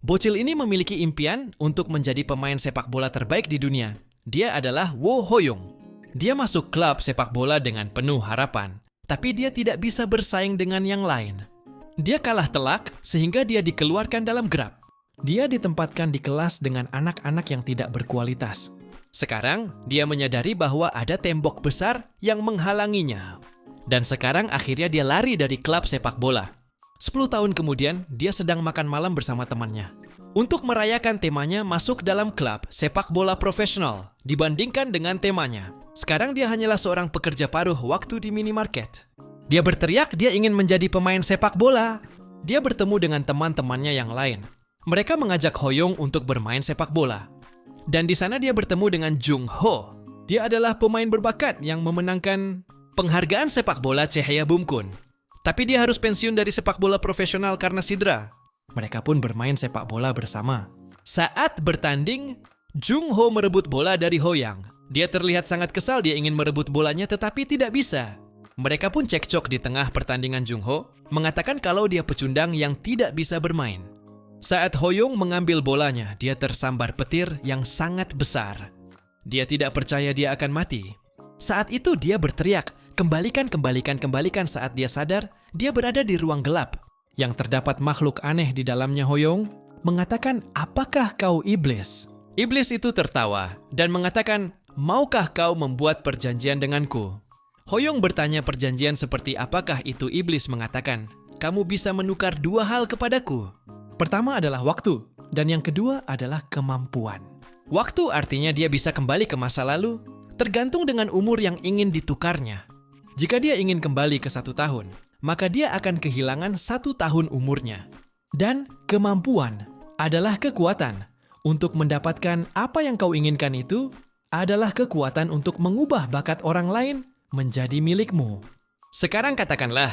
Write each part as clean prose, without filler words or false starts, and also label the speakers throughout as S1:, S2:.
S1: Bocil ini memiliki impian untuk menjadi pemain sepak bola terbaik di dunia. Dia adalah Wo Ho-young. Dia masuk klub sepak bola dengan penuh harapan, tapi dia tidak bisa bersaing dengan yang lain. Dia kalah telak sehingga dia dikeluarkan dalam grab. Dia ditempatkan di kelas dengan anak-anak yang tidak berkualitas. Sekarang, dia menyadari bahwa ada tembok besar yang menghalanginya. Dan sekarang akhirnya dia lari dari klub sepak bola. 10 tahun kemudian, dia sedang makan malam bersama temannya. Untuk merayakan temanya masuk dalam klub sepak bola profesional dibandingkan dengan temanya. Sekarang dia hanyalah seorang pekerja paruh waktu di minimarket. Dia berteriak dia ingin menjadi pemain sepak bola. Dia bertemu dengan teman-temannya yang lain. Mereka mengajak Ho-young untuk bermain sepak bola. Dan di sana dia bertemu dengan Jung Ho. Dia adalah pemain berbakat yang memenangkan penghargaan sepak bola Chehaya Bumkun. Tapi dia harus pensiun dari sepak bola profesional karena cedera. Mereka pun bermain sepak bola bersama. Saat bertanding, Jung Ho merebut bola dari Ho-young. Dia terlihat sangat kesal dia ingin merebut bolanya tetapi tidak bisa. Mereka pun cekcok di tengah pertandingan. Jung Ho mengatakan kalau dia pecundang yang tidak bisa bermain. Saat Ho-young mengambil bolanya, dia tersambar petir yang sangat besar. Dia tidak percaya dia akan mati. Saat itu dia berteriak, kembalikan. Saat dia sadar, dia berada di ruang gelap. Yang terdapat makhluk aneh di dalamnya. Ho-young mengatakan, apakah kau iblis? Iblis itu tertawa dan mengatakan, maukah kau membuat perjanjian denganku? Ho-young bertanya perjanjian seperti apakah itu. Iblis mengatakan, kamu bisa menukar 2 hal kepadaku. Pertama adalah waktu, dan yang kedua adalah kemampuan. Waktu artinya dia bisa kembali ke masa lalu, tergantung dengan umur yang ingin ditukarnya. Jika dia ingin kembali ke 1 tahun, maka dia akan kehilangan 1 tahun umurnya. Dan kemampuan adalah kekuatan. Untuk mendapatkan apa yang kau inginkan itu adalah kekuatan untuk mengubah bakat orang lain menjadi milikmu. Sekarang katakanlah,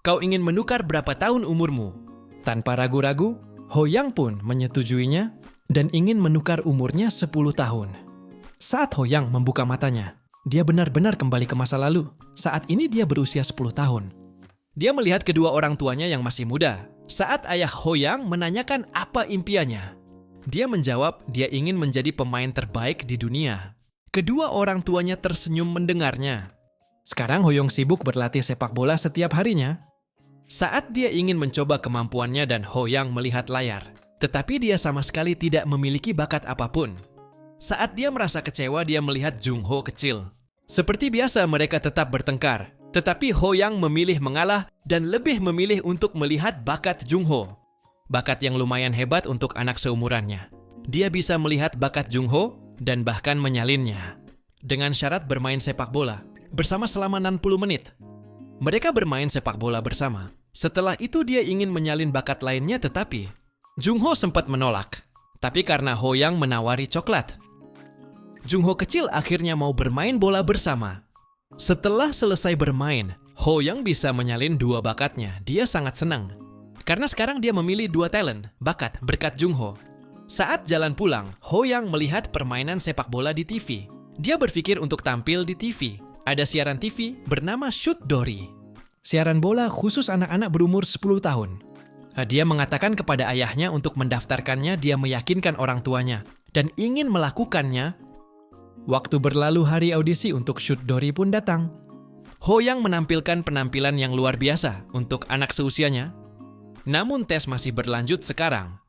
S1: kau ingin menukar berapa tahun umurmu? Tanpa ragu-ragu, Ho-young pun menyetujuinya dan ingin menukar umurnya 10 tahun. Saat Ho-young membuka matanya, dia benar-benar kembali ke masa lalu. Saat ini dia berusia 10 tahun. Dia melihat kedua orang tuanya yang masih muda. Saat ayah Ho-young menanyakan apa impiannya, dia menjawab dia ingin menjadi pemain terbaik di dunia. Kedua orang tuanya tersenyum mendengarnya. Sekarang Ho-young sibuk berlatih sepak bola setiap harinya. Saat dia ingin mencoba kemampuannya dan Ho-young melihat layar, tetapi dia sama sekali tidak memiliki bakat apapun. Saat dia merasa kecewa, dia melihat Jung Ho kecil. Seperti biasa mereka tetap bertengkar, tetapi Ho-young memilih mengalah dan lebih memilih untuk melihat bakat Jung Ho. Bakat yang lumayan hebat untuk anak seumurannya. Dia bisa melihat bakat Jung Ho dan bahkan menyalinnya. Dengan syarat bermain sepak bola bersama selama 60 menit. Mereka bermain sepak bola bersama. Setelah itu dia ingin menyalin bakat lainnya tetapi Jung Ho sempat menolak. Tapi karena Ho-young menawari coklat, Jung Ho kecil akhirnya mau bermain bola bersama. Setelah selesai bermain, Ho-young bisa menyalin 2 bakatnya. Dia sangat senang. Karena sekarang dia memilih 2 talent, bakat berkat Jung Ho. Saat jalan pulang, Ho-young melihat permainan sepak bola di TV. Dia berpikir untuk tampil di TV. Ada siaran TV bernama Shoot Dori. Siaran bola khusus anak-anak berumur 10 tahun. Dia mengatakan kepada ayahnya untuk mendaftarkannya. Dia meyakinkan orang tuanya dan ingin melakukannya. Waktu berlalu, hari audisi untuk Shoot Dori pun datang. Ho-young menampilkan penampilan yang luar biasa untuk anak seusianya. Namun tes masih berlanjut sekarang.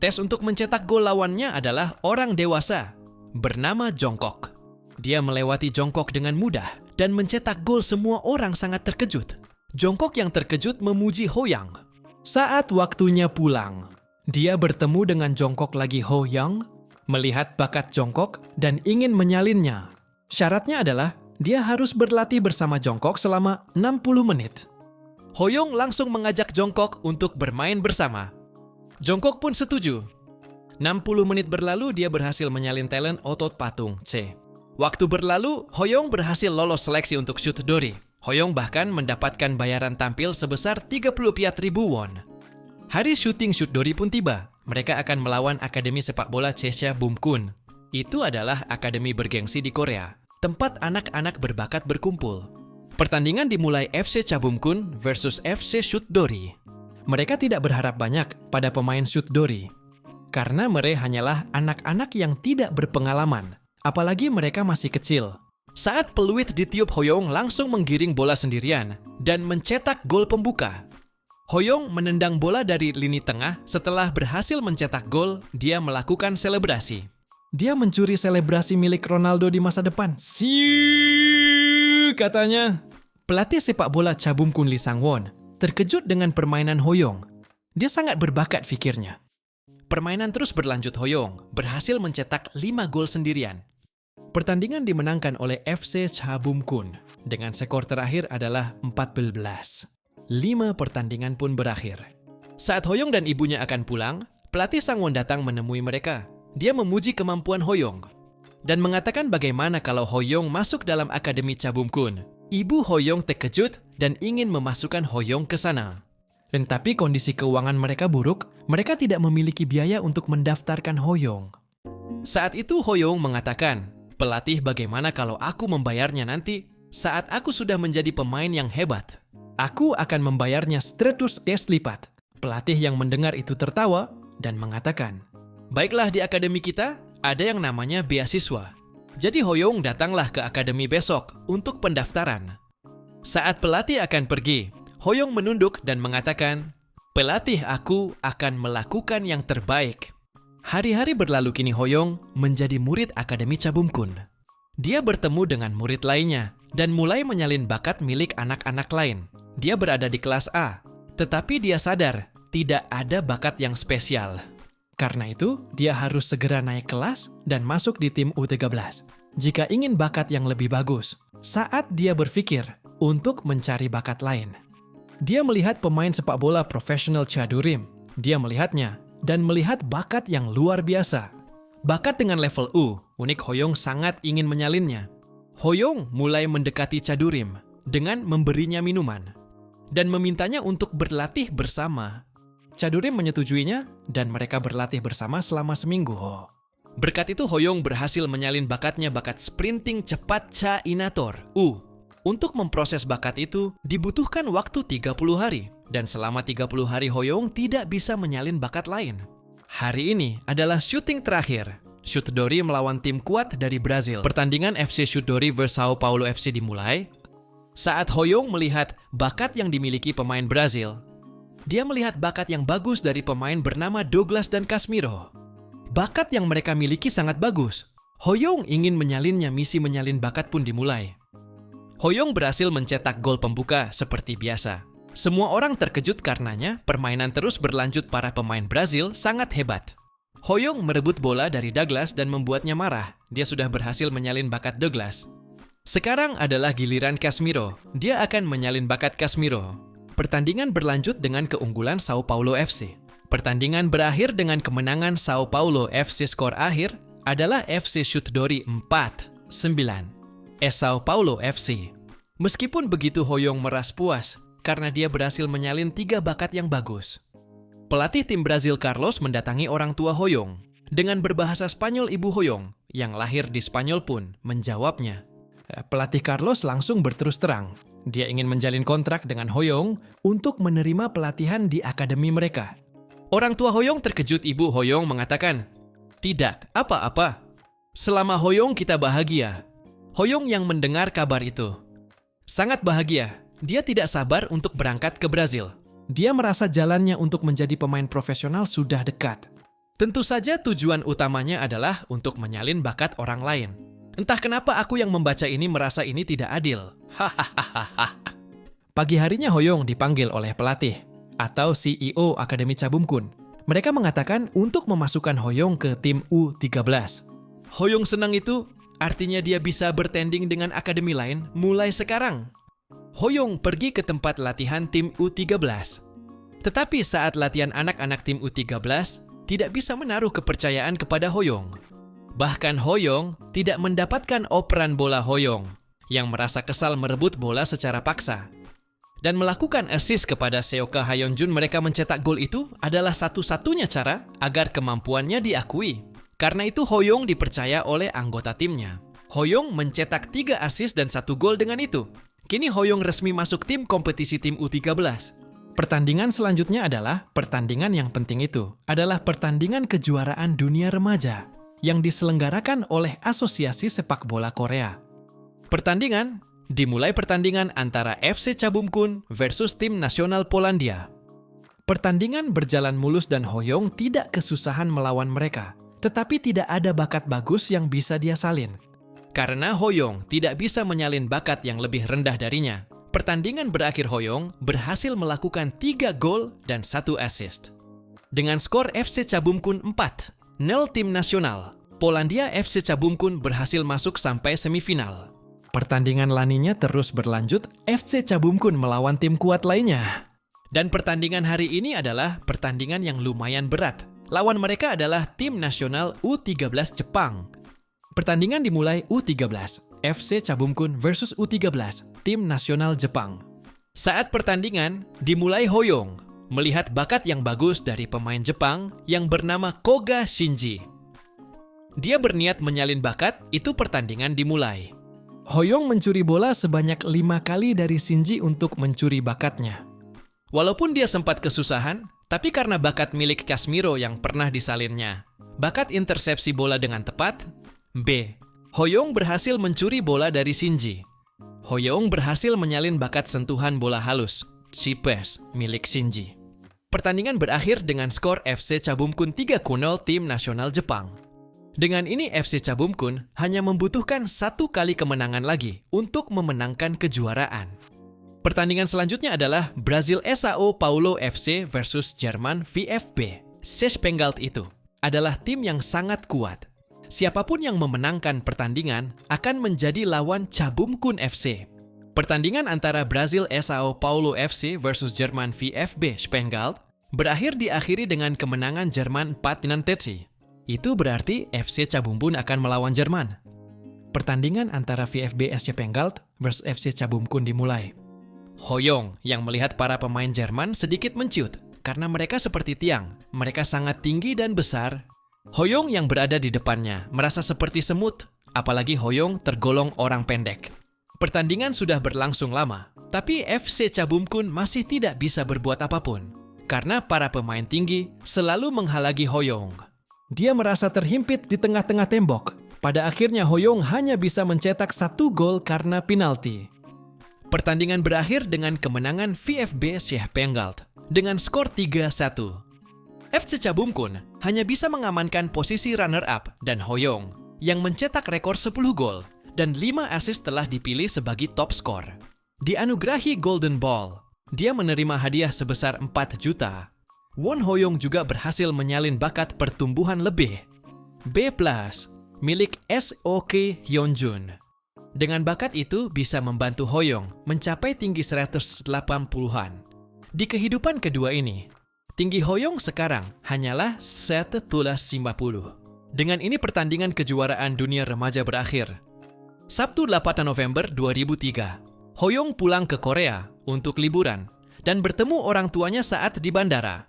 S1: Tes untuk mencetak gol lawannya adalah orang dewasa bernama Jongkok. Dia melewati Jongkok dengan mudah dan mencetak gol. Semua orang sangat terkejut. Jongkok yang terkejut memuji Ho-young. Saat waktunya pulang, dia bertemu dengan Jongkok lagi. Ho-young melihat bakat Jongkok dan ingin menyalinnya. Syaratnya adalah dia harus berlatih bersama Jongkok selama 60 menit. Ho-young langsung mengajak Jongkok untuk bermain bersama. Jongkok pun setuju. 60 menit berlalu, dia berhasil menyalin talent otot patung C. Waktu berlalu, Ho-young berhasil lolos seleksi untuk Shoot Dori. Ho-young bahkan mendapatkan bayaran tampil sebesar 34.000 won. Hari syuting Shoot Dori pun tiba. Mereka akan melawan Akademi Sepak Bola Cheshire Bumkun. Itu adalah akademi bergengsi di Korea, tempat anak-anak berbakat berkumpul. Pertandingan dimulai FC Chabumkun versus FC Shoot Dori. Mereka tidak berharap banyak pada pemain Shoot Dori. Karena mereka hanyalah anak-anak yang tidak berpengalaman, apalagi mereka masih kecil. Saat peluit ditiup, Hoyong langsung menggiring bola sendirian dan mencetak gol pembuka. Hoyong menendang bola dari lini tengah. Setelah berhasil mencetak gol, dia melakukan selebrasi. Dia mencuri selebrasi milik Ronaldo di masa depan. Siu, katanya. Pelatih sepak bola Cha Bum-kun Lee Sang-won terkejut dengan permainan Hoyong. Dia sangat berbakat, pikirnya. Permainan terus berlanjut. Hoyong berhasil mencetak 5 gol sendirian. Pertandingan dimenangkan oleh FC Cha Bum-kun dengan skor terakhir adalah 14. 5 pertandingan pun berakhir. Saat Hoyong dan ibunya akan pulang, pelatih Sang-won datang menemui mereka. Dia memuji kemampuan Hoyong dan mengatakan bagaimana kalau Hoyong masuk dalam akademi Cha Bum-kun. Ibu Hoyong terkejut dan ingin memasukkan Hoyong ke sana. Tetapi kondisi keuangan mereka buruk, mereka tidak memiliki biaya untuk mendaftarkan Hoyong. Saat itu Hoyong mengatakan, "Pelatih, bagaimana kalau aku membayarnya nanti saat aku sudah menjadi pemain yang hebat? Aku akan membayarnya 100 kali lipat." Pelatih yang mendengar itu tertawa dan mengatakan, "Baiklah, di akademi kita ada yang namanya beasiswa." Jadi Hoyong datanglah ke akademi besok untuk pendaftaran. Saat pelatih akan pergi, Hoyong menunduk dan mengatakan, "Pelatih, aku akan melakukan yang terbaik." Hari-hari berlalu, kini Hoyong menjadi murid akademi Cha Bum-kun. Dia bertemu dengan murid lainnya dan mulai menyalin bakat milik anak-anak lain. Dia berada di kelas A, tetapi dia sadar tidak ada bakat yang spesial. Karena itu, dia harus segera naik kelas dan masuk di tim U13. Jika ingin bakat yang lebih bagus, saat dia berpikir untuk mencari bakat lain. Dia melihat pemain sepak bola profesional Cha Durim. Dia melihatnya dan melihat bakat yang luar biasa. Bakat dengan level U, unik. Hoyong sangat ingin menyalinnya. Hoyong mulai mendekati Cha Durim dengan memberinya minuman dan memintanya untuk berlatih bersama. Cha Durim menyetujuinya dan mereka berlatih bersama selama seminggu. Berkat itu Hoyong berhasil menyalin bakatnya, bakat sprinting cepat Cha Inator U. Untuk memproses bakat itu dibutuhkan waktu 30 hari dan selama 30 hari Hoyong tidak bisa menyalin bakat lain. Hari ini adalah syuting terakhir. Chutdori melawan tim kuat dari Brazil. Pertandingan FC Chutdori vs Sao Paulo FC dimulai. Saat Hoyong melihat bakat yang dimiliki pemain Brazil, dia melihat bakat yang bagus dari pemain bernama Douglas dan Casemiro. Bakat yang mereka miliki sangat bagus. Hoyong ingin menyalinnya. Misi menyalin bakat pun dimulai. Hoyong berhasil mencetak gol pembuka seperti biasa. Semua orang terkejut karenanya. Permainan terus berlanjut. Para pemain Brazil sangat hebat. Hoyong merebut bola dari Douglas dan membuatnya marah. Dia sudah berhasil menyalin bakat Douglas. Sekarang adalah giliran Casemiro. Dia akan menyalin bakat Casemiro. Pertandingan berlanjut dengan keunggulan Sao Paulo FC. Pertandingan berakhir dengan kemenangan Sao Paulo FC. Skor akhir adalah FC Chutdori 4-9. Sao Paulo FC. Meskipun begitu, Hoyong meras puas karena dia berhasil menyalin 3 bakat yang bagus. Pelatih tim Brazil Carlos mendatangi orang tua Hoyong. Dengan berbahasa Spanyol, ibu Hoyong yang lahir di Spanyol pun menjawabnya. Pelatih Carlos langsung berterus terang. Dia ingin menjalin kontrak dengan Hoyong untuk menerima pelatihan di akademi mereka. Orang tua Hoyong terkejut. Ibu Hoyong mengatakan, "Tidak, apa-apa. Selama Hoyong kita bahagia." Hoyong yang mendengar kabar itu sangat bahagia. Dia tidak sabar untuk berangkat ke Brazil. Dia merasa jalannya untuk menjadi pemain profesional sudah dekat. Tentu saja tujuan utamanya adalah untuk menyalin bakat orang lain. Entah kenapa aku yang membaca ini merasa ini tidak adil. Hahaha. Pagi harinya Hoyong dipanggil oleh pelatih atau CEO Akademi Cha Bum-kun. Mereka mengatakan untuk memasukkan Hoyong ke tim U13. Hoyong senang itu. Artinya dia bisa bertanding dengan akademi lain mulai sekarang. Hoyong pergi ke tempat latihan tim U13. Tetapi saat latihan anak-anak tim U13, tidak bisa menaruh kepercayaan kepada Hoyong. Bahkan Hoyong tidak mendapatkan operan bola. Hoyong yang merasa kesal merebut bola secara paksa dan melakukan assist kepada Seoka Hyunjun. Mereka mencetak gol itu adalah satu-satunya cara agar kemampuannya diakui. Karena itu Hoyong dipercaya oleh anggota timnya. Hoyong mencetak 3 assist dan 1 gol dengan itu. Kini Hoyong resmi masuk tim kompetisi tim U13. Pertandingan selanjutnya adalah pertandingan yang penting itu adalah pertandingan kejuaraan dunia remaja yang diselenggarakan oleh Asosiasi Sepak Bola Korea. Dimulai pertandingan antara FC Cabumkun versus tim nasional Polandia. Pertandingan berjalan mulus dan Hoyong tidak kesusahan melawan mereka, tetapi tidak ada bakat bagus yang bisa dia salin. Karena Hoyong tidak bisa menyalin bakat yang lebih rendah darinya, pertandingan berakhir Hoyong berhasil melakukan 3 gol dan 1 assist. Dengan skor FC Cabumkun 4-0 tim nasional, Polandia FC Cabumkun berhasil masuk sampai semifinal. Pertandingan laninya terus berlanjut, FC Cabumkun melawan tim kuat lainnya. Dan pertandingan hari ini adalah pertandingan yang lumayan berat. Lawan mereka adalah tim nasional U13 Jepang. Pertandingan dimulai U13, FC Cabumkun versus U13, tim nasional Jepang. Saat pertandingan, dimulai Hoyong melihat bakat yang bagus dari pemain Jepang yang bernama Koga Shinji. Dia berniat menyalin bakat, itu pertandingan dimulai. Hoyong mencuri bola sebanyak 5 kali dari Shinji untuk mencuri bakatnya. Walaupun dia sempat kesusahan, tapi karena bakat milik Casemiro yang pernah disalinnya, bakat intersepsi bola dengan tepat, B. Hoyong berhasil mencuri bola dari Shinji. Hoyong berhasil menyalin bakat sentuhan bola halus, Chipes, milik Shinji. Pertandingan berakhir dengan skor FC Cabumkun 3-0 tim nasional Jepang. Dengan ini FC Cabumkun hanya membutuhkan 1 kali kemenangan lagi untuk memenangkan kejuaraan. Pertandingan selanjutnya adalah Brazil Sao Paulo FC versus Jerman VfB. Sespengalt itu adalah tim yang sangat kuat. Siapapun yang memenangkan pertandingan akan menjadi lawan Cabumkun FC. Pertandingan antara Brazil Sao Paulo FC versus Jerman VfB Spengalt berakhir diakhiri dengan kemenangan Jerman 4-0. Itu berarti FC Cabumkun akan melawan Jerman. Pertandingan antara VfB SC Spengalt versus FC Cabumkun dimulai. Hoyong yang melihat para pemain Jerman sedikit menciut karena mereka seperti tiang. Mereka sangat tinggi dan besar. Hoyong yang berada di depannya merasa seperti semut, apalagi Hoyong tergolong orang pendek. Pertandingan sudah berlangsung lama, tapi FC Cabumkun masih tidak bisa berbuat apapun, karena para pemain tinggi selalu menghalangi Hoyong. Dia merasa terhimpit di tengah-tengah tembok. Pada akhirnya Hoyong hanya bisa mencetak 1 gol karena penalti. Pertandingan berakhir dengan kemenangan VfB Spengalt dengan skor 3-1. FC Cabumkun hanya bisa mengamankan posisi runner-up dan Hoyong yang mencetak rekor 10 gol dan 5 assist telah dipilih sebagai top skor. Dianugerahi Golden Ball, dia menerima hadiah sebesar 4 juta. Won Hoyong juga berhasil menyalin bakat pertumbuhan lebih. B+, milik SOK Hyunjun. Dengan bakat itu bisa membantu Hoyong mencapai tinggi 180-an. Di kehidupan kedua ini, tinggi Hoyong sekarang hanyalah 150. Dengan ini pertandingan kejuaraan dunia remaja berakhir. Sabtu 8 November 2003, Hoyong pulang ke Korea untuk liburan dan bertemu orang tuanya saat di bandara.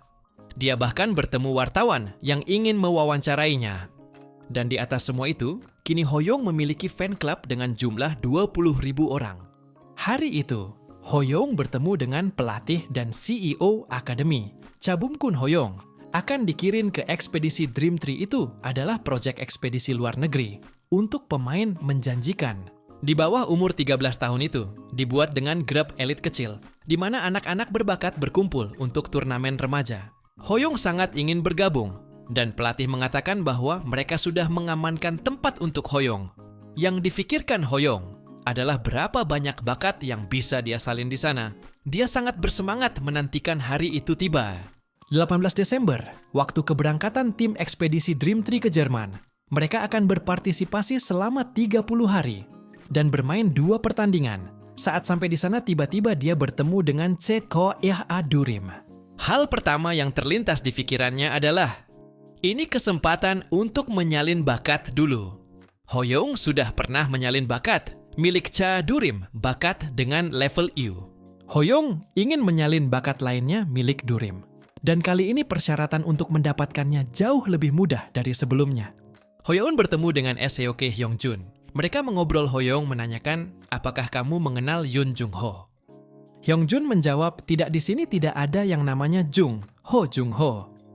S1: Dia bahkan bertemu wartawan yang ingin mewawancarainya. Dan di atas semua itu, kini Hoyong memiliki fan club dengan jumlah 20.000 orang. Hari itu, Hoyong bertemu dengan pelatih dan CEO Akademi. Cabumkun Hoyong akan dikirim ke ekspedisi Dream Tree. Itu adalah proyek ekspedisi luar negeri untuk pemain menjanjikan. Di bawah umur 13 tahun itu, dibuat dengan grup elit kecil, di mana anak-anak berbakat berkumpul untuk turnamen remaja. Hoyong sangat ingin bergabung, dan pelatih mengatakan bahwa mereka sudah mengamankan tempat untuk Hoyong. Yang difikirkan Hoyong adalah berapa banyak bakat yang bisa dia salin di sana. Dia sangat bersemangat menantikan hari itu tiba. 18 Desember, waktu keberangkatan tim ekspedisi Dream Tree ke Jerman. Mereka akan berpartisipasi selama 30 hari dan bermain 2 pertandingan. Saat sampai di sana tiba-tiba dia bertemu dengan Ceko Ea Durim. Hal pertama yang terlintas di pikirannya adalah, ini kesempatan untuk menyalin bakat dulu. Hoyong sudah pernah menyalin bakat milik Cha Durim, bakat dengan level U. Hoyong ingin menyalin bakat lainnya milik Durim. Dan kali ini persyaratan untuk mendapatkannya jauh lebih mudah dari sebelumnya. Hoyong bertemu dengan Seok Hyunjun. Mereka mengobrol. Hoyong menanyakan, apakah kamu mengenal Yoon Jung Ho? Hyungjun menjawab, tidak, di sini tidak ada yang namanya Jung Ho.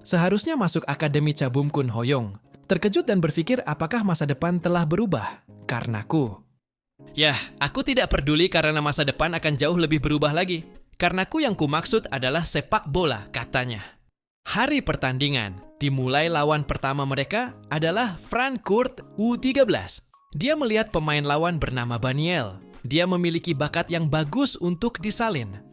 S1: Seharusnya masuk Akademi Chabumkun Hoyong. Terkejut dan berpikir apakah masa depan telah berubah karenaku. Yah, aku tidak peduli karena masa depan akan jauh lebih berubah lagi. Karenaku yang kumaksud adalah sepak bola, katanya. Hari pertandingan dimulai. Lawan pertama mereka adalah Frankfurt U13. Dia melihat pemain lawan bernama Baniel. Dia memiliki bakat yang bagus untuk disalin.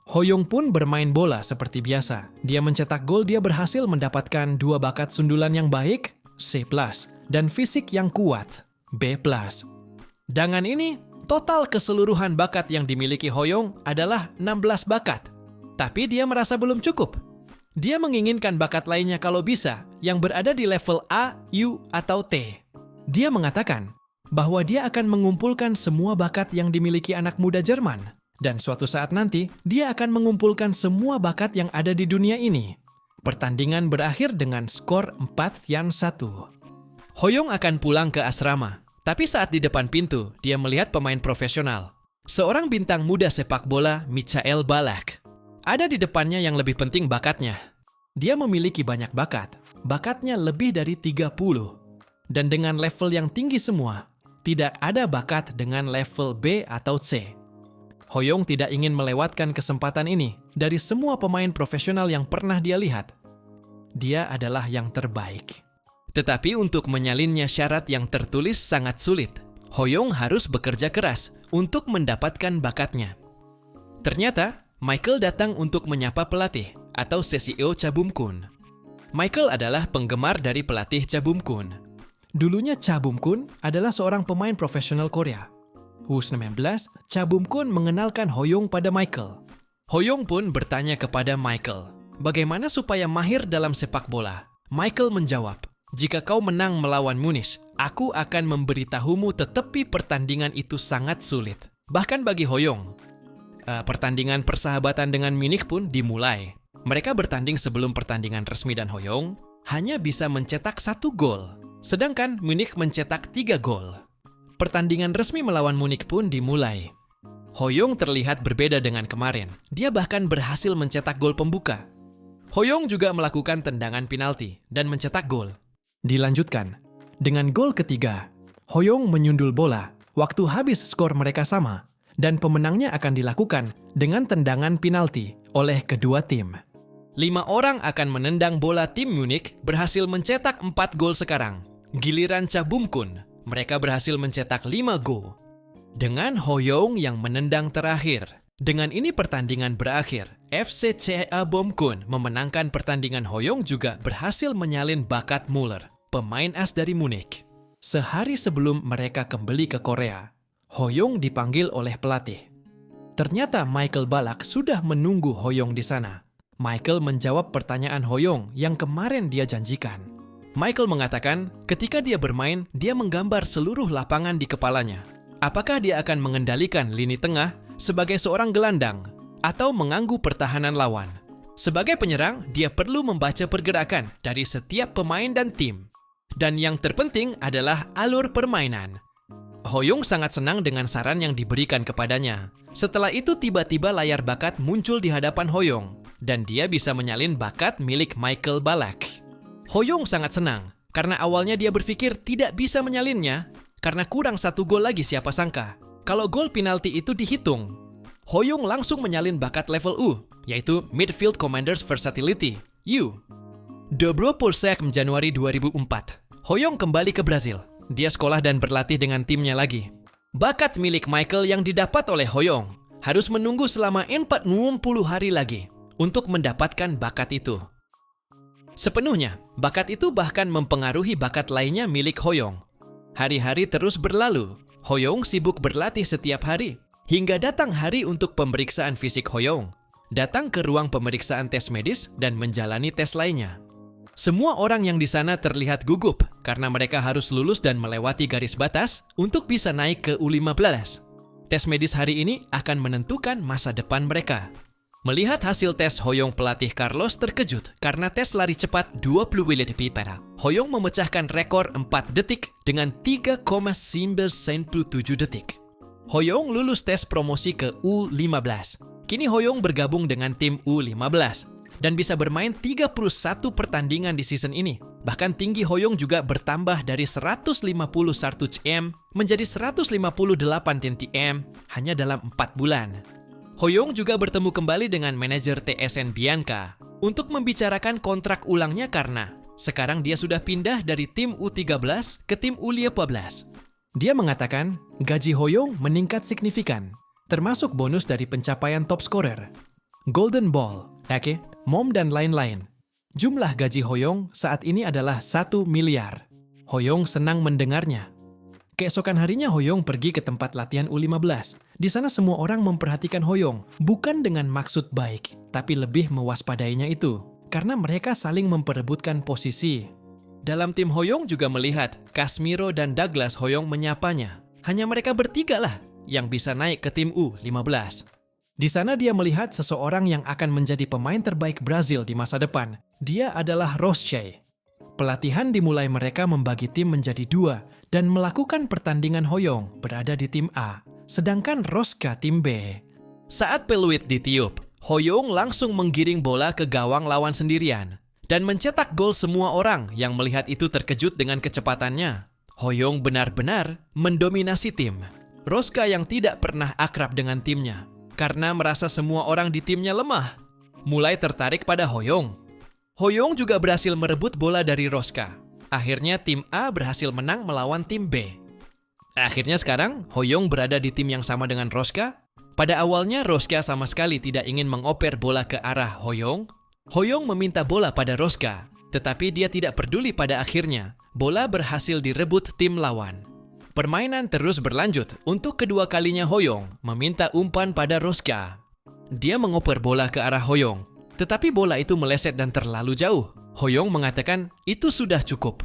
S1: Hoyong pun bermain bola seperti biasa. Dia mencetak gol. Dia berhasil mendapatkan 2 bakat sundulan yang baik, C+, dan fisik yang kuat, B+. Dengan ini, total keseluruhan bakat yang dimiliki Hoyong adalah 16 bakat. Tapi dia merasa belum cukup. Dia menginginkan bakat lainnya kalau bisa, yang berada di level A, U, atau T. Dia mengatakan bahwa dia akan mengumpulkan semua bakat yang dimiliki anak muda Jerman. Dan suatu saat nanti, dia akan mengumpulkan semua bakat yang ada di dunia ini. Pertandingan berakhir dengan skor 4-1. Hoyong akan pulang ke asrama. Tapi saat di depan pintu, dia melihat pemain profesional. Seorang bintang muda sepak bola, Michael Ballack. Ada di depannya yang lebih penting bakatnya. Dia memiliki banyak bakat. Bakatnya lebih dari 30. Dan dengan level yang tinggi semua, tidak ada bakat dengan level B atau C. Hoyong tidak ingin melewatkan kesempatan ini dari semua pemain profesional yang pernah dia lihat. Dia adalah yang terbaik. Tetapi untuk menyalinnya syarat yang tertulis sangat sulit. Hoyong harus bekerja keras untuk mendapatkan bakatnya. Ternyata, Michael datang untuk menyapa pelatih atau CEO Chabumkun. Michael adalah penggemar dari pelatih Chabumkun. Dulunya Chabumkun adalah seorang pemain profesional Korea. U19, Chabumkun mengenalkan Hoyong pada Michael. Hoyong pun bertanya kepada Michael, bagaimana supaya mahir dalam sepak bola? Michael menjawab, jika kau menang melawan Munich, aku akan memberitahumu tetapi pertandingan itu sangat sulit. Bahkan bagi Hoyong. Pertandingan persahabatan dengan Munich pun dimulai. Mereka bertanding sebelum pertandingan resmi dan Hoyong hanya bisa mencetak 1 gol. Sedangkan Munich mencetak 3 gol. Pertandingan resmi melawan Munich pun dimulai. Hoyong terlihat berbeda dengan kemarin. Dia bahkan berhasil mencetak gol pembuka. Hoyong juga melakukan tendangan penalti dan mencetak gol. Dilanjutkan, dengan gol ketiga, Hoyong menyundul bola waktu habis skor mereka sama, dan pemenangnya akan dilakukan dengan tendangan penalti oleh kedua tim. 5 orang akan menendang bola. Tim Munich berhasil mencetak 4 gol sekarang. Giliran Chabumkun, mereka berhasil mencetak 5 gol. Dengan Hoyong yang menendang terakhir. Dengan ini pertandingan berakhir. FC Chabumkun memenangkan pertandingan. Hoyong juga berhasil menyalin bakat Müller, pemain as dari Munich. Sehari sebelum mereka kembali ke Korea, Hoyong dipanggil oleh pelatih. Ternyata Michael Ballack sudah menunggu Hoyong di sana. Michael menjawab pertanyaan Hoyong yang kemarin dia janjikan. Michael mengatakan ketika dia bermain, dia menggambar seluruh lapangan di kepalanya. Apakah dia akan mengendalikan lini tengah sebagai seorang gelandang atau mengganggu pertahanan lawan? Sebagai penyerang, dia perlu membaca pergerakan dari setiap pemain dan tim. Dan yang terpenting adalah alur permainan. Hoyong sangat senang dengan saran yang diberikan kepadanya. Setelah itu tiba-tiba layar bakat muncul di hadapan Hoyong dan dia bisa menyalin bakat milik Michael Ballack. Hoyong sangat senang karena awalnya dia berpikir tidak bisa menyalinnya karena kurang 1 gol lagi. Siapa sangka kalau gol penalti itu dihitung. Hoyong langsung menyalin bakat level U, yaitu Midfield Commander's Versatility, U. 21 Januari 2004, Hoyong kembali ke Brazil. Dia sekolah dan berlatih dengan timnya lagi. Bakat milik Michael yang didapat oleh Hoyong harus menunggu selama 40 hari lagi untuk mendapatkan bakat itu. Sepenuhnya, bakat itu bahkan mempengaruhi bakat lainnya milik Hoyong. Hari-hari terus berlalu. Hoyong sibuk berlatih setiap hari, hingga datang hari untuk pemeriksaan fisik. Hoyong datang ke ruang pemeriksaan tes medis dan menjalani tes lainnya. Semua orang yang di sana terlihat gugup karena mereka harus lulus dan melewati garis batas untuk bisa naik ke U15. Tes medis hari ini akan menentukan masa depan mereka. Melihat hasil tes Hoyong, pelatih Carlos terkejut karena tes lari cepat 20 menit pipera. Hoyong memecahkan rekor 4 detik dengan 3,97 detik. Hoyong lulus tes promosi ke U15. Kini Hoyong bergabung dengan tim U15 dan bisa bermain 31 pertandingan di season ini. Bahkan tinggi Hoyong juga bertambah dari 151 cm menjadi 158 cm hanya dalam 4 bulan. Hoyong juga bertemu kembali dengan manajer TSN Bianca untuk membicarakan kontrak ulangnya karena sekarang dia sudah pindah dari tim U13 ke tim U15. Dia mengatakan gaji Hoyong meningkat signifikan, termasuk bonus dari pencapaian top scorer, Golden Ball, Mom dan lain-lain. Jumlah gaji Hoyong saat ini adalah 1 miliar. Hoyong senang mendengarnya. Keesokan harinya Hoyong pergi ke tempat latihan U15. Di sana semua orang memperhatikan Hoyong, bukan dengan maksud baik, tapi lebih mewaspadainya itu, karena mereka saling memperebutkan posisi. Dalam tim Hoyong juga melihat Casemiro dan Douglas Hoyong menyapanya. Hanya mereka bertiga lah yang bisa naik ke tim U15. Di sana dia melihat seseorang yang akan menjadi pemain terbaik Brazil di masa depan. Dia adalah Rosche. Pelatihan dimulai mereka membagi tim menjadi 2 dan melakukan pertandingan Hoyong berada di tim A, sedangkan Rosca tim B. Saat peluit ditiup, Hoyong langsung menggiring bola ke gawang lawan sendirian dan mencetak gol. Semua orang yang melihat itu terkejut dengan kecepatannya. Hoyong benar-benar mendominasi tim. Rosca yang tidak pernah akrab dengan timnya karena merasa semua orang di timnya lemah, mulai tertarik pada Hoyong. Hoyong juga berhasil merebut bola dari Rosca. Akhirnya tim A berhasil menang melawan tim B. Akhirnya sekarang Hoyong berada di tim yang sama dengan Rosca. Pada awalnya Rosca sama sekali tidak ingin mengoper bola ke arah Hoyong. Hoyong meminta bola pada Rosca, tetapi dia tidak peduli. Pada akhirnya bola berhasil direbut tim lawan. Permainan terus berlanjut. Untuk kedua kalinya Hoyong meminta umpan pada Rosca. Dia mengoper bola ke arah Hoyong, tetapi bola itu meleset dan terlalu jauh. Hoyong mengatakan itu sudah cukup.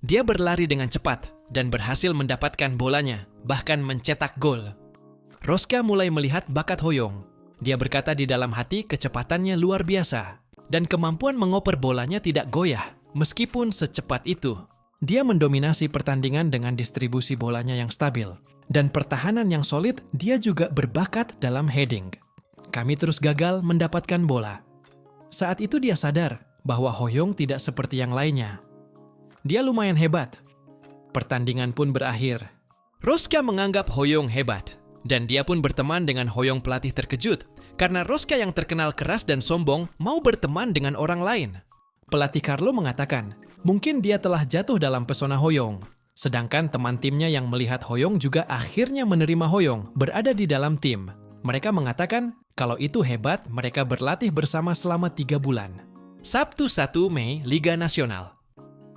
S1: Dia berlari dengan cepat dan berhasil mendapatkan bolanya, bahkan mencetak gol. Rosca mulai melihat bakat Hoyong. Dia berkata di dalam hati kecepatannya luar biasa dan kemampuan mengoper bolanya tidak goyah meskipun secepat itu. Dia mendominasi pertandingan dengan distribusi bolanya yang stabil dan pertahanan yang solid. Dia juga berbakat dalam heading. Kami terus gagal mendapatkan bola. Saat itu dia sadar bahwa Hoyong tidak seperti yang lainnya. Dia lumayan hebat. Pertandingan pun berakhir. Rosca menganggap Hoyong hebat dan dia pun berteman dengan Hoyong. Pelatih terkejut karena Rosca yang terkenal keras dan sombong mau berteman dengan orang lain. Pelatih Carlo mengatakan mungkin dia telah jatuh dalam pesona Hoyong. Sedangkan teman timnya yang melihat Hoyong juga akhirnya menerima Hoyong berada di dalam tim. Mereka mengatakan kalau itu hebat. Mereka berlatih bersama selama 3 bulan. Sabtu 1 Mei, Liga Nasional.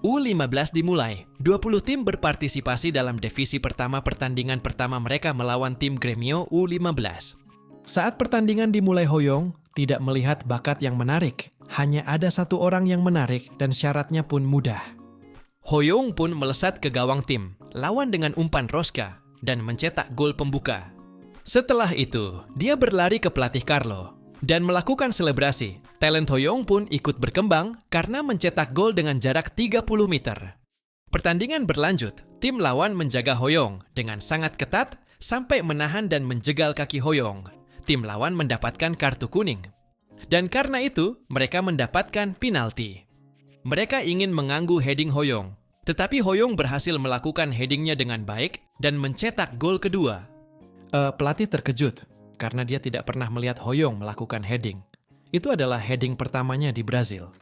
S1: U15 dimulai. 20 tim berpartisipasi dalam divisi pertama. Pertandingan pertama mereka melawan tim Gremio U15. Saat pertandingan dimulai, Hoyong tidak melihat bakat yang menarik. Hanya ada satu orang yang menarik dan syaratnya pun mudah. Hoyong pun melesat ke gawang tim, lawan dengan umpan Rosca dan mencetak gol pembuka. Setelah itu, dia berlari ke pelatih Carlo dan melakukan selebrasi. Talent Hoyong pun ikut berkembang karena mencetak gol dengan jarak 30 meter. Pertandingan berlanjut, tim lawan menjaga Hoyong dengan sangat ketat sampai menahan dan menjegal kaki Hoyong. Tim lawan mendapatkan kartu kuning. Dan karena itu, mereka mendapatkan penalti. Mereka ingin mengganggu heading Hoyong, tetapi Hoyong berhasil melakukan headingnya dengan baik dan mencetak gol kedua. Pelatih terkejut karena dia tidak pernah melihat Hoyong melakukan heading. Itu adalah heading pertamanya di Brazil.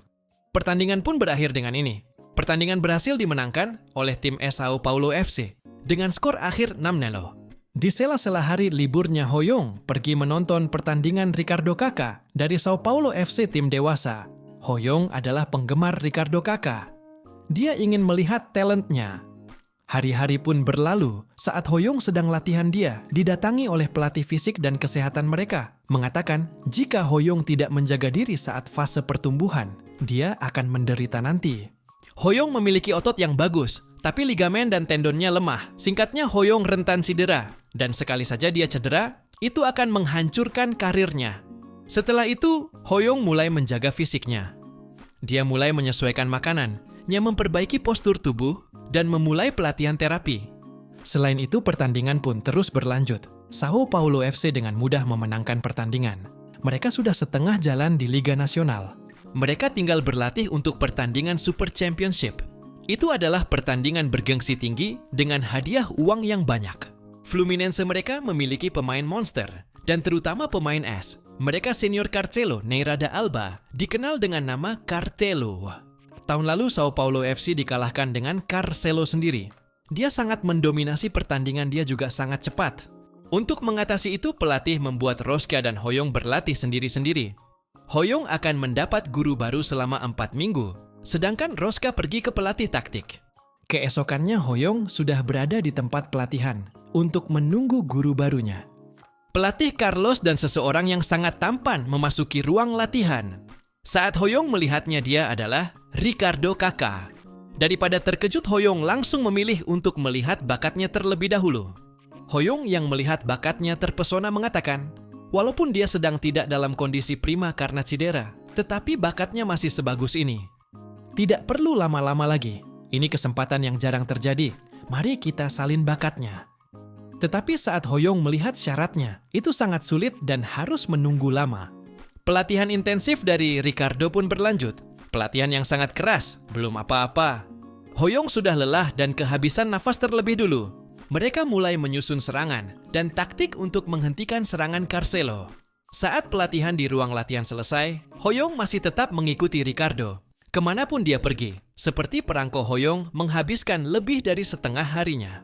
S1: Pertandingan pun berakhir dengan ini. Pertandingan berhasil dimenangkan oleh tim São Paulo FC dengan skor akhir 6-0. Di sela-sela hari liburnya, Hoyong pergi menonton pertandingan Ricardo Kaká dari São Paulo FC tim dewasa. Hoyong adalah penggemar Ricardo Kaká. Dia ingin melihat talentnya. Hari-hari pun berlalu saat Hoyong sedang latihan. Dia didatangi oleh pelatih fisik dan kesehatan mereka, mengatakan jika Hoyong tidak menjaga diri saat fase pertumbuhan, dia akan menderita nanti. Hoyong memiliki otot yang bagus, tapi ligamen dan tendonnya lemah. Singkatnya, Hoyong rentan cedera. Dan sekali saja dia cedera, itu akan menghancurkan karirnya. Setelah itu, Hoyong mulai menjaga fisiknya. Dia mulai menyesuaikan makanan, memperbaiki postur tubuh, dan memulai pelatihan terapi. Selain itu, pertandingan pun terus berlanjut. Sao Paulo FC dengan mudah memenangkan pertandingan. Mereka sudah setengah jalan di Liga Nasional. Mereka tinggal berlatih untuk pertandingan Super Championship. Itu adalah pertandingan bergengsi tinggi dengan hadiah uang yang banyak. Fluminense mereka memiliki pemain monster, dan terutama pemain es. Mereka senior Carcelo Neira da Alba, dikenal dengan nama Cartelo. Tahun lalu Sao Paulo FC dikalahkan dengan Carcelo sendiri. Dia sangat mendominasi pertandingan, dia juga sangat cepat. Untuk mengatasi itu, pelatih membuat Rosca dan Hoyong berlatih sendiri-sendiri. Hoyong akan mendapat guru baru selama 4 minggu, sedangkan Rosca pergi ke pelatih taktik. Keesokannya Hoyong sudah berada di tempat pelatihan untuk menunggu guru barunya. Pelatih Carlos dan seseorang yang sangat tampan memasuki ruang latihan. Saat Hoyong melihatnya, dia adalah Ricardo Kaká. Daripada terkejut, Hoyong langsung memilih untuk melihat bakatnya terlebih dahulu. Hoyong yang melihat bakatnya terpesona mengatakan, walaupun dia sedang tidak dalam kondisi prima karena cedera, tetapi bakatnya masih sebagus ini. Tidak perlu lama-lama lagi. Ini kesempatan yang jarang terjadi. Mari kita salin bakatnya. Tetapi saat Hoyong melihat syaratnya, itu sangat sulit dan harus menunggu lama. Pelatihan intensif dari Ricardo pun berlanjut. Pelatihan yang sangat keras, belum apa-apa. Hoyong sudah lelah dan kehabisan nafas terlebih dulu. Mereka mulai menyusun serangan dan taktik untuk menghentikan serangan Carcelo. Saat pelatihan di ruang latihan selesai, Hoyong masih tetap mengikuti Ricardo. Kemanapun dia pergi, seperti perangko Hoyong menghabiskan lebih dari setengah harinya.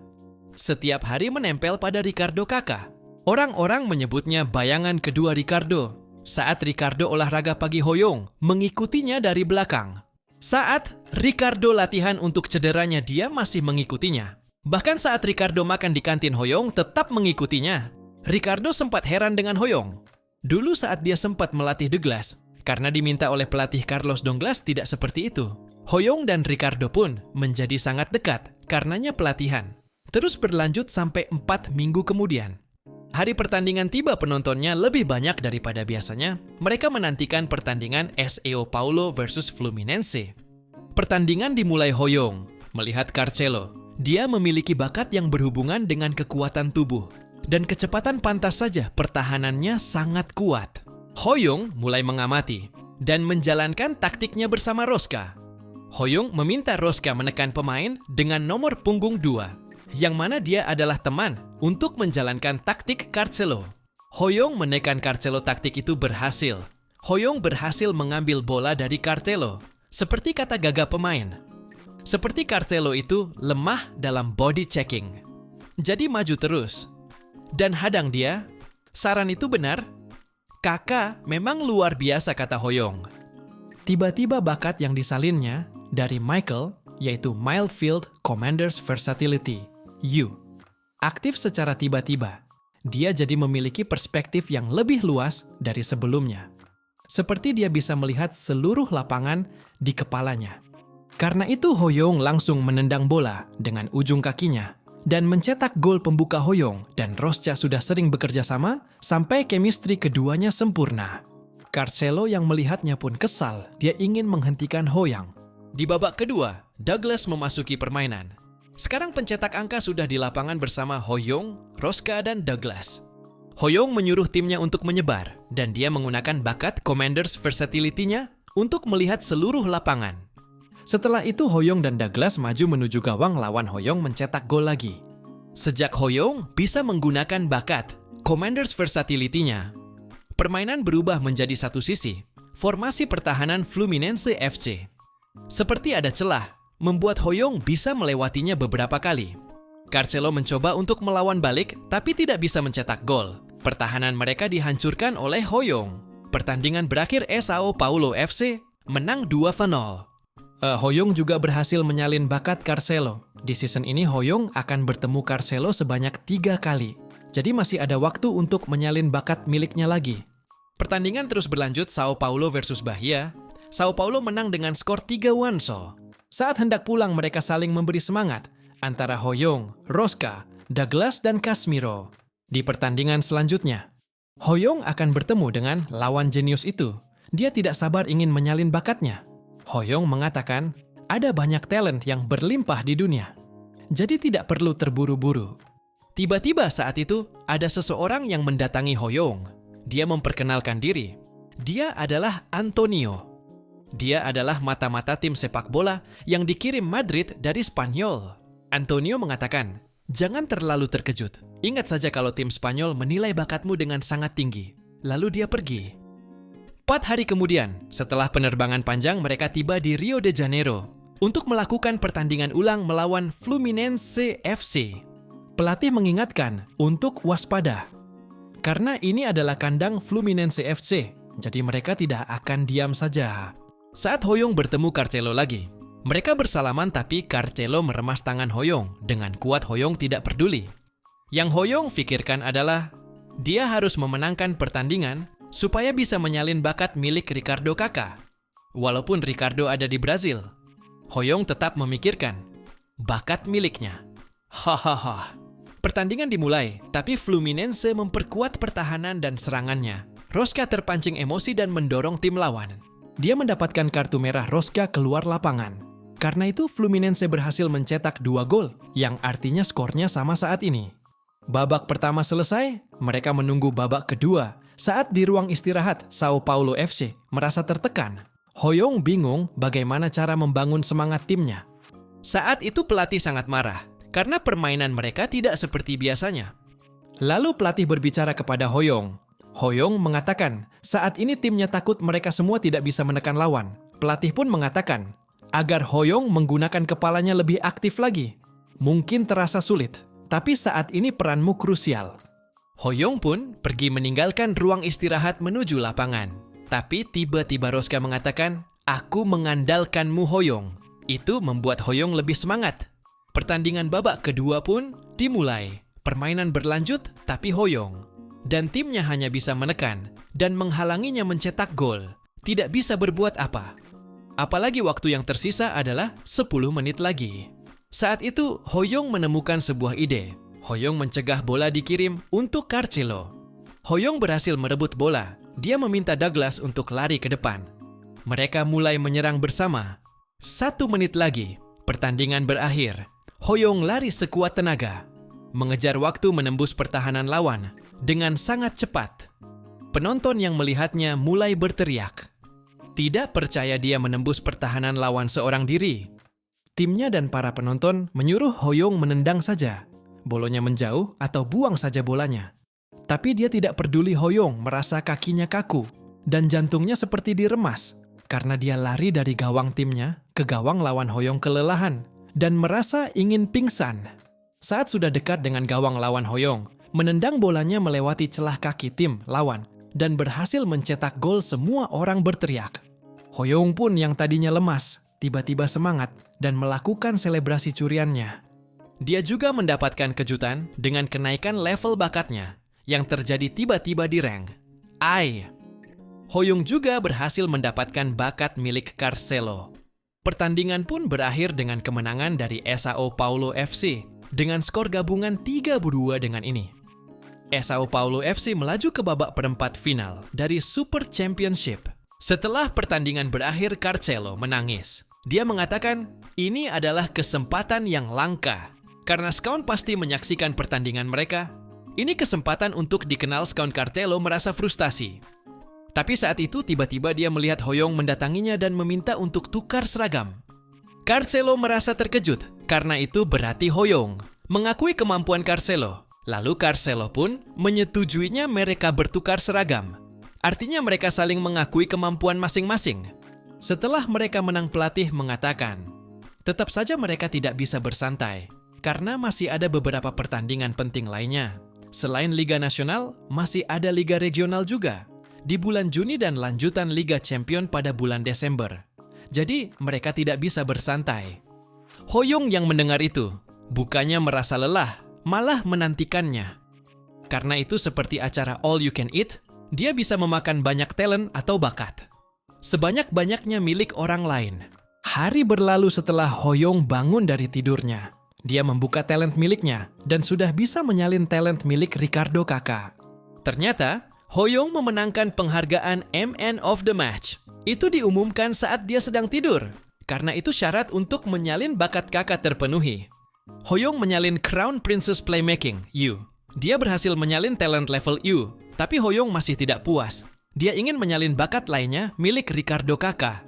S1: Setiap hari menempel pada Ricardo Kaká. Orang-orang menyebutnya bayangan kedua Ricardo. Saat Ricardo olahraga pagi, Hoyong mengikutinya dari belakang. Saat Ricardo latihan untuk cederanya, dia masih mengikutinya. Bahkan saat Ricardo makan di kantin, Hoyong tetap mengikutinya. Ricardo sempat heran dengan Hoyong. Dulu saat dia sempat melatih Douglas, karena diminta oleh pelatih Carlos Douglas tidak seperti itu. Hoyong dan Ricardo pun menjadi sangat dekat karenanya pelatihan. Terus berlanjut sampai 4 minggu kemudian. Hari pertandingan tiba, penontonnya lebih banyak daripada biasanya. Mereka menantikan pertandingan Sao Paulo versus Fluminense. Pertandingan dimulai. Hoyong melihat Carcelo. Dia memiliki bakat yang berhubungan dengan kekuatan tubuh. Dan kecepatan pantas saja pertahanannya sangat kuat. Hoyong mulai mengamati dan menjalankan taktiknya bersama Rosca. Hoyong meminta Rosca menekan pemain dengan nomor punggung 2, yang mana dia adalah teman untuk menjalankan taktik Carcelo. Hoyong menekan Carcelo, taktik itu berhasil. Hoyong berhasil mengambil bola dari Carcelo, seperti kata gagap pemain. Seperti Carcelo itu lemah dalam body checking. Jadi maju terus dan hadang dia. Saran itu benar. Kaká memang luar biasa, kata Hoyong. Tiba-tiba bakat yang disalinnya dari Michael, yaitu Midfield Commander's Versatility, U, aktif secara tiba-tiba. Dia jadi memiliki perspektif yang lebih luas dari sebelumnya. Seperti dia bisa melihat seluruh lapangan di kepalanya. Karena itu Hoyong langsung menendang bola dengan ujung kakinya dan mencetak gol pembuka. Hoyong dan Rosca sudah sering bekerja sama sampai chemistry keduanya sempurna. Carcelo yang melihatnya pun kesal, dia ingin menghentikan Hoyong. Di babak kedua, Douglas memasuki permainan. Sekarang pencetak angka sudah di lapangan bersama Hoyong, Rosca, dan Douglas. Hoyong menyuruh timnya untuk menyebar dan dia menggunakan bakat Commander's Versatility-nya untuk melihat seluruh lapangan. Setelah itu Hoyong dan Douglas maju menuju gawang lawan. Hoyong mencetak gol lagi. Sejak Hoyong bisa menggunakan bakat Commander's Versatility-nya, permainan berubah menjadi satu sisi, formasi pertahanan Fluminense FC. Seperti ada celah, membuat Hoyong bisa melewatinya beberapa kali. Carcelo mencoba untuk melawan balik, tapi tidak bisa mencetak gol. Pertahanan mereka dihancurkan oleh Hoyong. Pertandingan berakhir Sao Paulo FC menang 2-0. Hoyong juga berhasil menyalin bakat Carcelo. Di season ini Hoyong akan bertemu Carcelo sebanyak 3 kali. Jadi masih ada waktu untuk menyalin bakat miliknya lagi. Pertandingan terus berlanjut. Sao Paulo versus Bahia. Sao Paulo menang dengan skor 3-1. Saat hendak pulang, mereka saling memberi semangat antara Hoyong, Rosca, Douglas, dan Casemiro. Di pertandingan selanjutnya, Hoyong akan bertemu dengan lawan jenius itu. Dia tidak sabar ingin menyalin bakatnya. Hoyong mengatakan, ada banyak talent yang berlimpah di dunia. Jadi tidak perlu terburu-buru. Tiba-tiba saat itu, ada seseorang yang mendatangi Hoyong. Dia memperkenalkan diri. Dia adalah Antonio. Dia adalah mata-mata tim sepak bola yang dikirim Madrid dari Spanyol. Antonio mengatakan, "Jangan terlalu terkejut. Ingat saja kalau tim Spanyol menilai bakatmu dengan sangat tinggi." Lalu dia pergi. 4 hari kemudian, setelah penerbangan panjang, mereka tiba di Rio de Janeiro untuk melakukan pertandingan ulang melawan Fluminense FC. Pelatih mengingatkan untuk waspada. Karena ini adalah kandang Fluminense FC, jadi mereka tidak akan diam saja. Saat Hoyong bertemu Carcelo lagi, mereka bersalaman tapi Carcelo meremas tangan Hoyong. Dengan kuat Hoyong tidak peduli. Yang Hoyong pikirkan adalah, dia harus memenangkan pertandingan supaya bisa menyalin bakat milik Ricardo Kakak. Walaupun Ricardo ada di Brazil, Hoyong tetap memikirkan bakat miliknya. Hahaha. Pertandingan dimulai, tapi Fluminense memperkuat pertahanan dan serangannya. Rosca terpancing emosi dan mendorong tim lawan. Dia mendapatkan kartu merah Rosca keluar lapangan. Karena itu Fluminense berhasil mencetak 2 gol, yang artinya skornya sama saat ini. Babak pertama selesai, mereka menunggu babak kedua. Saat di ruang istirahat, Sao Paulo FC merasa tertekan. Hoyong bingung bagaimana cara membangun semangat timnya. Saat itu pelatih sangat marah, karena permainan mereka tidak seperti biasanya. Lalu pelatih berbicara kepada Hoyong. Hoyong mengatakan, saat ini timnya takut mereka semua tidak bisa menekan lawan. Pelatih pun mengatakan, agar Hoyong menggunakan kepalanya lebih aktif lagi. Mungkin terasa sulit, tapi saat ini peranmu krusial. Hoyong pun pergi meninggalkan ruang istirahat menuju lapangan. Tapi tiba-tiba Rosca mengatakan, aku mengandalkanmu Hoyong. Itu membuat Hoyong lebih semangat. Pertandingan babak kedua pun dimulai. Permainan berlanjut, tapi Hoyong dan timnya hanya bisa menekan dan menghalanginya mencetak gol. Tidak bisa berbuat apa. Apalagi waktu yang tersisa adalah 10 menit lagi. Saat itu, Hoyong menemukan sebuah ide. Hoyong mencegah bola dikirim untuk Carcelo. Hoyong berhasil merebut bola. Dia meminta Douglas untuk lari ke depan. Mereka mulai menyerang bersama. 1 menit lagi, pertandingan berakhir. Hoyong lari sekuat tenaga, mengejar waktu menembus pertahanan lawan dengan sangat cepat. Penonton yang melihatnya mulai berteriak. Tidak percaya dia menembus pertahanan lawan seorang diri. Timnya dan para penonton menyuruh Hoyong menendang saja. Bolanya menjauh atau buang saja bolanya. Tapi dia tidak peduli. Hoyong merasa kakinya kaku dan jantungnya seperti diremas karena dia lari dari gawang timnya ke gawang lawan. Hoyong kelelahan dan merasa ingin pingsan. Saat sudah dekat dengan gawang lawan, Hoyong menendang bolanya melewati celah kaki tim lawan dan berhasil mencetak gol. Semua orang berteriak. Hoyong pun yang tadinya lemas, tiba-tiba semangat dan melakukan selebrasi curiannya. Dia juga mendapatkan kejutan dengan kenaikan level bakatnya yang terjadi tiba-tiba di rank I. Hoyong juga berhasil mendapatkan bakat milik Carcelo. Pertandingan pun berakhir dengan kemenangan dari Sao Paulo FC dengan skor gabungan 3-2 dengan ini. Sao Paulo FC melaju ke babak perempat final dari Super Championship. Setelah pertandingan berakhir, Carcelo menangis. Dia mengatakan, ini adalah kesempatan yang langka. Karena Skaun pasti menyaksikan pertandingan mereka, ini kesempatan untuk dikenal. Skaun Carcelo merasa frustasi. Tapi saat itu tiba-tiba dia melihat Hoyong mendatanginya dan meminta untuk tukar seragam. Carcelo merasa terkejut, karena itu berarti Hoyong mengakui kemampuan Carcelo. Lalu Carcelo pun menyetujuinya mereka bertukar seragam. Artinya mereka saling mengakui kemampuan masing-masing. Setelah mereka menang, pelatih mengatakan, tetap saja mereka tidak bisa bersantai, karena masih ada beberapa pertandingan penting lainnya. Selain Liga Nasional, masih ada Liga Regional juga di bulan Juni dan lanjutan Liga Champion pada bulan Desember. Jadi, mereka tidak bisa bersantai. Hoyong yang mendengar itu, bukannya merasa lelah, malah menantikannya. Karena itu seperti acara All You Can Eat, dia bisa memakan banyak talent atau bakat. Sebanyak-banyaknya milik orang lain. Hari berlalu setelah Hoyong bangun dari tidurnya. Dia membuka talent miliknya dan sudah bisa menyalin talent milik Ricardo Kakak. Ternyata, Hoyong memenangkan penghargaan Man of the Match. Itu diumumkan saat dia sedang tidur. Karena itu syarat untuk menyalin bakat Kakak terpenuhi. Hoyong menyalin Crown Princess Playmaking, U. Dia berhasil menyalin talent level U, tapi Hoyong masih tidak puas. Dia ingin menyalin bakat lainnya milik Ricardo Kakak.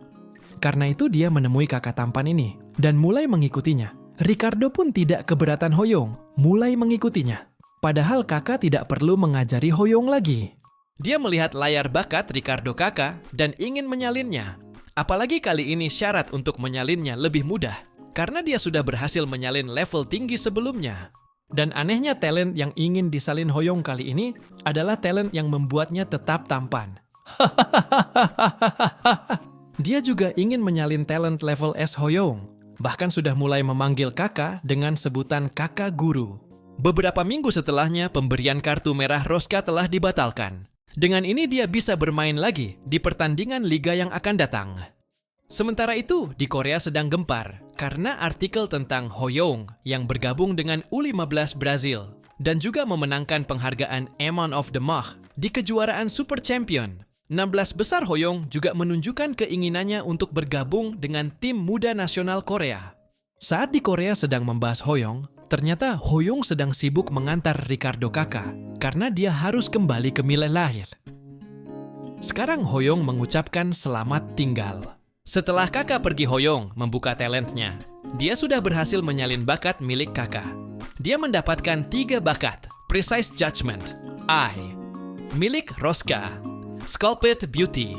S1: Karena itu dia menemui kakak tampan ini dan mulai mengikutinya. Ricardo pun tidak keberatan Hoyong, mulai mengikutinya. Padahal kakak tidak perlu mengajari Hoyong lagi. Dia melihat layar bakat Ricardo Kakak dan ingin menyalinnya. Apalagi kali ini syarat untuk menyalinnya lebih mudah, karena dia sudah berhasil menyalin level tinggi sebelumnya. Dan anehnya talent yang ingin disalin Hoyong kali ini adalah talent yang membuatnya tetap tampan. Dia juga ingin menyalin talent level S Hoyong. Bahkan sudah mulai memanggil kakak dengan sebutan kakak guru. Beberapa minggu setelahnya, pemberian kartu merah Roska telah dibatalkan. Dengan ini dia bisa bermain lagi di pertandingan liga yang akan datang. Sementara itu, di Korea sedang gempar karena artikel tentang Hoyong yang bergabung dengan U15 Brazil dan juga memenangkan penghargaan Emon of the Month di kejuaraan Super Champion. 16 besar Hoyong juga menunjukkan keinginannya untuk bergabung dengan tim muda nasional Korea. Saat di Korea sedang membahas Hoyong, ternyata Hoyong sedang sibuk mengantar Ricardo Kakak karena dia harus kembali ke Mile lahir. Sekarang Hoyong mengucapkan selamat tinggal. Setelah kakak pergi, Hoyong membuka talentnya. Dia sudah berhasil menyalin bakat milik kakak. Dia mendapatkan 3 bakat. Precise Judgment, I. Milik Roska, Sculpted Beauty,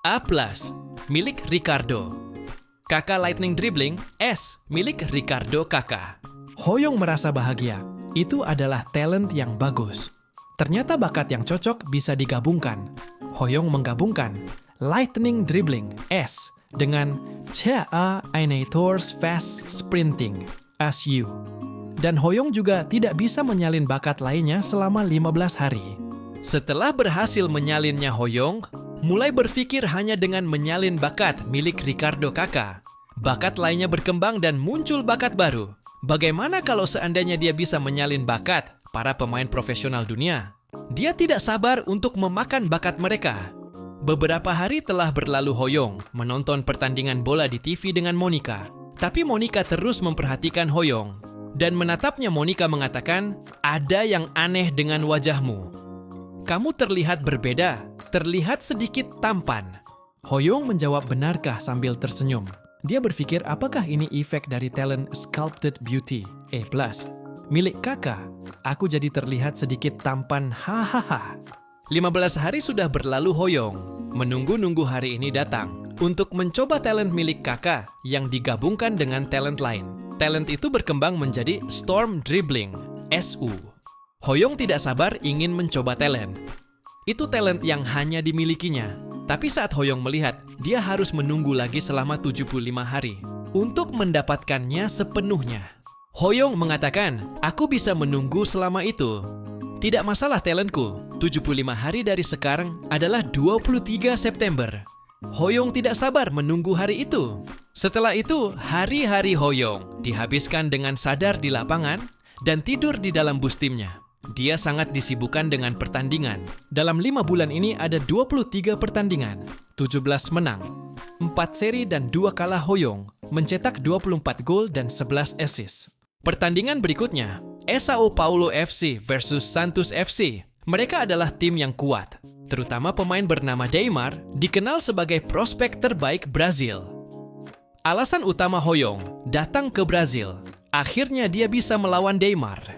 S1: A+, milik Ricardo. Kakak Lightning Dribbling, S. milik Ricardo Kakak. Hoyong merasa bahagia. Itu adalah talent yang bagus. Ternyata bakat yang cocok bisa digabungkan. Hoyong menggabungkan Lightning Dribbling S dengan Cha-A-Inators Fast Sprinting SU. Dan Hoyong juga tidak bisa menyalin bakat lainnya selama 15 hari. Setelah berhasil menyalinnya, Hoyong mulai berpikir hanya dengan menyalin bakat milik Ricardo Kakak. Bakat lainnya berkembang dan muncul bakat baru. Bagaimana kalau seandainya dia bisa menyalin bakat para pemain profesional dunia? Dia tidak sabar untuk memakan bakat mereka. Beberapa hari telah berlalu, Hoyong menonton pertandingan bola di TV dengan Monica. Tapi Monica terus memperhatikan Hoyong. Dan menatapnya, Monica mengatakan, "Ada yang aneh dengan wajahmu. Kamu terlihat berbeda, terlihat sedikit tampan." Hoyong menjawab benarkah sambil tersenyum. Dia berpikir apakah ini efek dari talent Sculpted Beauty, A+. Milik kakak, aku jadi terlihat sedikit tampan, hahaha. 15 hari sudah berlalu, Hoyong menunggu-nunggu hari ini datang untuk mencoba talent milik kakak yang digabungkan dengan talent lain. Talent itu berkembang menjadi Storm Dribbling, SU. Hoyong tidak sabar ingin mencoba talent. Itu talent yang hanya dimilikinya. Tapi saat Hoyong melihat, dia harus menunggu lagi selama 75 hari untuk mendapatkannya sepenuhnya. Hoyong mengatakan, "Aku bisa menunggu selama itu. Tidak masalah talentku, 75 hari dari sekarang adalah 23 September. Hoyong tidak sabar menunggu hari itu. Setelah itu, hari-hari Hoyong dihabiskan dengan sadar di lapangan dan tidur di dalam bus timnya. Dia sangat disibukkan dengan pertandingan. Dalam 5 bulan ini ada 23 pertandingan, 17 menang, 4 seri dan 2 kalah. Hoyong mencetak 24 gol dan 11 assist. Pertandingan berikutnya, São Paulo FC versus Santos FC. Mereka adalah tim yang kuat, terutama pemain bernama Neymar, dikenal sebagai prospek terbaik Brazil. Alasan utama Hoyong datang ke Brazil, akhirnya dia bisa melawan Neymar.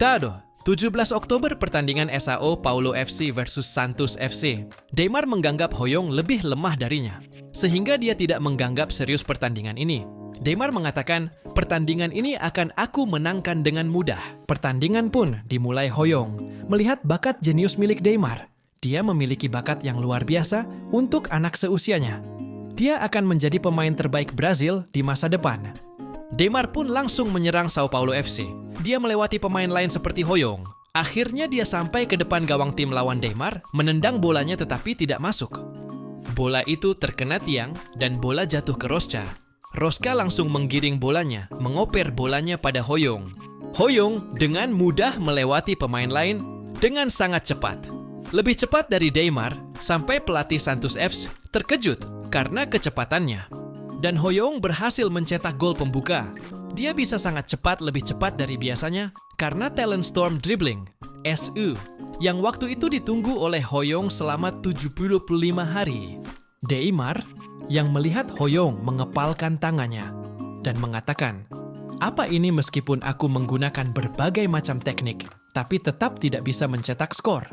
S1: Tado, 17 Oktober pertandingan São Paulo FC versus Santos FC. Neymar menganggap Hoyong lebih lemah darinya, sehingga dia tidak menganggap serius pertandingan ini. Neymar mengatakan, "Pertandingan ini akan aku menangkan dengan mudah." Pertandingan pun dimulai. Hoyong melihat bakat jenius milik Neymar. Dia memiliki bakat yang luar biasa untuk anak seusianya. Dia akan menjadi pemain terbaik Brazil di masa depan. Neymar pun langsung menyerang São Paulo FC. Dia melewati pemain lain seperti Hoyong. Akhirnya dia sampai ke depan gawang tim lawan Neymar, menendang bolanya tetapi tidak masuk. Bola itu terkena tiang dan bola jatuh ke Roska. Roska langsung menggiring bolanya, mengoper bolanya pada Hoyong. Hoyong dengan mudah melewati pemain lain dengan sangat cepat. Lebih cepat dari Neymar, sampai pelatih Santos FC terkejut karena kecepatannya. Dan Hoyong berhasil mencetak gol pembuka. Dia bisa sangat cepat, lebih cepat dari biasanya karena talent storm dribbling, SU, yang waktu itu ditunggu oleh Hoyong selama 75 hari. Neymar yang melihat Hoyong mengepalkan tangannya dan mengatakan, "Apa ini meskipun aku menggunakan berbagai macam teknik, tapi tetap tidak bisa mencetak skor?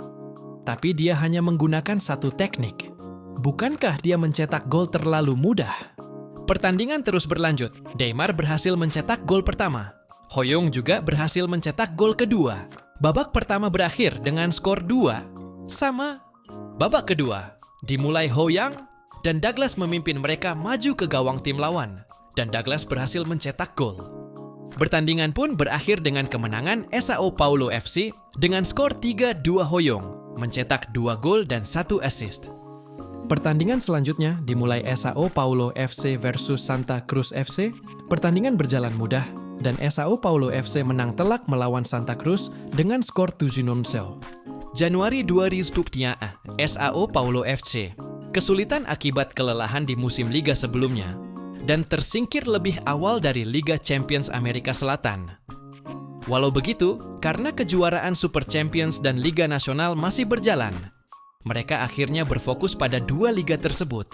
S1: Tapi dia hanya menggunakan satu teknik. Bukankah dia mencetak gol terlalu mudah?" Pertandingan terus berlanjut. Neymar berhasil mencetak gol pertama. Hoyong juga berhasil mencetak gol kedua. Babak pertama berakhir dengan skor 2-2. Babak kedua dimulai Hoyong dan Douglas memimpin mereka maju ke gawang tim lawan. Dan Douglas berhasil mencetak gol. Pertandingan pun berakhir dengan kemenangan Sao Paulo FC dengan skor 3-2. Hoyong mencetak 2 gol dan 1 assist. Pertandingan selanjutnya dimulai Sao Paulo FC versus Santa Cruz FC. Pertandingan berjalan mudah dan Sao Paulo FC menang telak melawan Santa Cruz dengan skor 7-0. Januari 2023, Sao Paulo FC kesulitan akibat kelelahan di musim liga sebelumnya dan tersingkir lebih awal dari Liga Champions Amerika Selatan. Walau begitu, karena kejuaraan Super Champions dan Liga Nasional masih berjalan, mereka akhirnya berfokus pada 2 liga tersebut.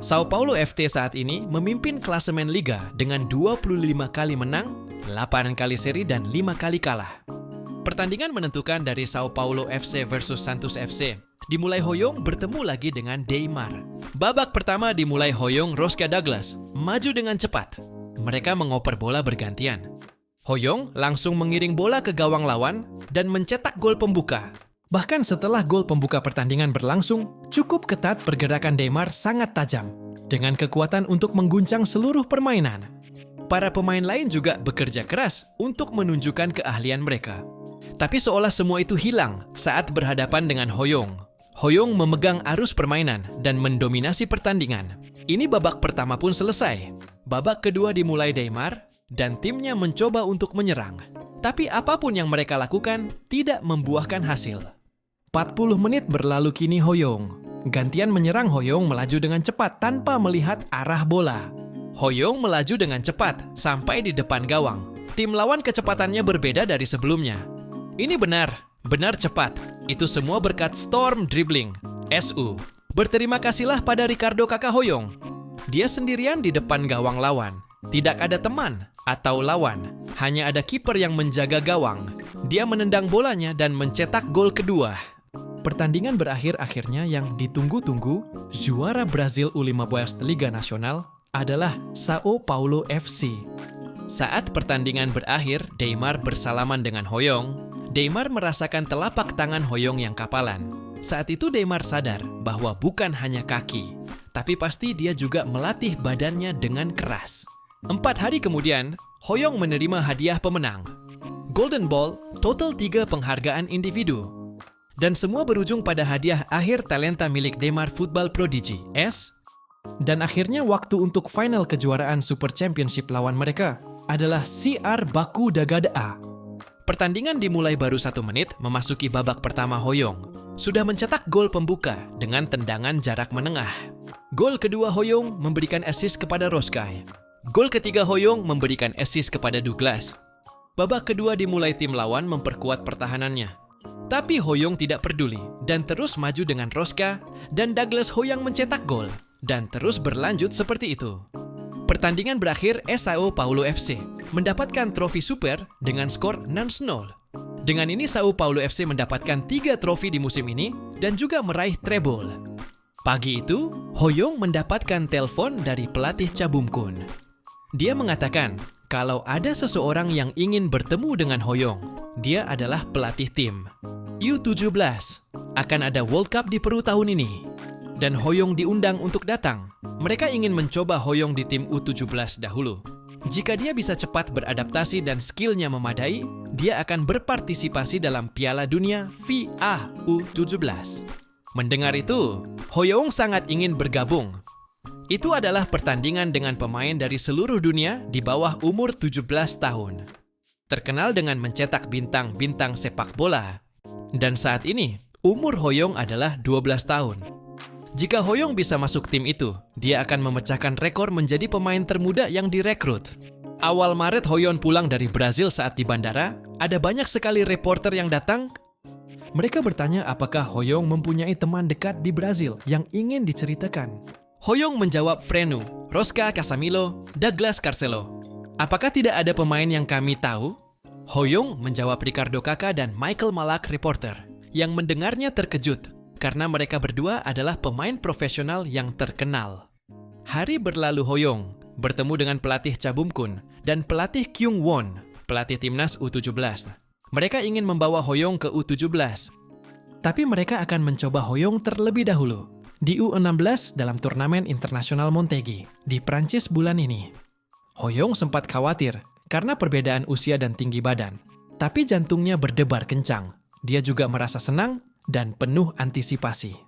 S1: Sao Paulo FC saat ini memimpin klasemen liga dengan 25 kali menang, 8 kali seri, dan 5 kali kalah. Pertandingan menentukan dari Sao Paulo FC versus Santos FC dimulai Hoyong bertemu lagi dengan Neymar. Babak pertama dimulai Hoyong Rosca Douglas maju dengan cepat. Mereka mengoper bola bergantian. Hoyong langsung mengiring bola ke gawang lawan dan mencetak gol pembuka. Bahkan setelah gol pembuka pertandingan berlangsung, cukup ketat pergerakan Neymar sangat tajam, dengan kekuatan untuk mengguncang seluruh permainan. Para pemain lain juga bekerja keras untuk menunjukkan keahlian mereka. Tapi seolah semua itu hilang saat berhadapan dengan Hoyong. Hoyong memegang arus permainan dan mendominasi pertandingan. Ini babak pertama pun selesai. Babak kedua dimulai Neymar dan timnya mencoba untuk menyerang. Tapi apapun yang mereka lakukan tidak membuahkan hasil. 40 menit berlalu kini Hoyong. Gantian menyerang Hoyong melaju dengan cepat tanpa melihat arah bola. Hoyong melaju dengan cepat sampai di depan gawang. Tim lawan kecepatannya berbeda dari sebelumnya. Ini benar cepat. Itu semua berkat Storm Dribbling, SU. Berterima kasihlah pada Ricardo kakak Hoyong. Dia sendirian di depan gawang lawan. Tidak ada teman atau lawan. Hanya ada kiper yang menjaga gawang. Dia menendang bolanya dan mencetak gol kedua. Pertandingan berakhir akhirnya yang ditunggu-tunggu. Juara Brazil U15 Liga Nasional adalah Sao Paulo FC. Saat pertandingan berakhir, Neymar bersalaman dengan Hoyong. Neymar merasakan telapak tangan Hoyong yang kapalan. Saat itu Neymar sadar bahwa bukan hanya kaki, tapi pasti dia juga melatih badannya dengan keras. 4 hari kemudian, Hoyong menerima hadiah pemenang. Golden Ball, total 3 penghargaan individu. Dan semua berujung pada hadiah akhir talenta milik Neymar Football Prodigy, S. Dan akhirnya waktu untuk final kejuaraan Super Championship lawan mereka adalah CR Baku Dagada A. Pertandingan dimulai baru 1 menit memasuki babak pertama. Hoyong sudah mencetak gol pembuka dengan tendangan jarak menengah. Gol kedua Hoyong memberikan assist kepada Roskai. Gol ketiga Hoyong memberikan assist kepada Douglas. Babak kedua dimulai tim lawan memperkuat pertahanannya. Tapi Hoyong tidak peduli dan terus maju dengan Rosca dan Douglas. Hoyong mencetak gol dan terus berlanjut seperti itu. Pertandingan berakhir Sao Paulo FC mendapatkan trofi super dengan skor 0-0. Dengan ini Sao Paulo FC mendapatkan 3 trofi di musim ini dan juga meraih treble. Pagi itu, Hoyong mendapatkan telepon dari pelatih Cabum Kun. Dia mengatakan kalau ada seseorang yang ingin bertemu dengan Hoyong, dia adalah pelatih tim U17. Akan ada World Cup di Peru tahun ini. Dan Hoyong diundang untuk datang. Mereka ingin mencoba Hoyong di tim U17 dahulu. Jika dia bisa cepat beradaptasi dan skillnya memadai, dia akan berpartisipasi dalam Piala Dunia FIA U17. Mendengar itu, Hoyong sangat ingin bergabung. Itu adalah pertandingan dengan pemain dari seluruh dunia di bawah umur 17 tahun. Terkenal dengan mencetak bintang-bintang sepak bola. Dan saat ini, umur Hoyong adalah 12 tahun. Jika Hoyong bisa masuk tim itu, dia akan memecahkan rekor menjadi pemain termuda yang direkrut. Awal Maret Hoyon pulang dari Brazil. Saat di bandara, ada banyak sekali reporter yang datang. Mereka bertanya apakah Hoyong mempunyai teman dekat di Brazil yang ingin diceritakan. Hoyong menjawab Frenu, Rosca Casamilo, Douglas Carcelo. Apakah tidak ada pemain yang kami tahu? Hoyong menjawab Ricardo Kakak dan Michael Malak reporter, yang mendengarnya terkejut karena mereka berdua adalah pemain profesional yang terkenal. Hari berlalu Hoyong bertemu dengan pelatih Cha Bum-kun dan pelatih Kyung Won, pelatih timnas U17. Mereka ingin membawa Hoyong ke U17. Tapi mereka akan mencoba Hoyong terlebih dahulu di U16 dalam turnamen internasional Montegi di Prancis bulan ini. Hoyong sempat khawatir karena perbedaan usia dan tinggi badan. Tapi jantungnya berdebar kencang. Dia juga merasa senang dan penuh antisipasi.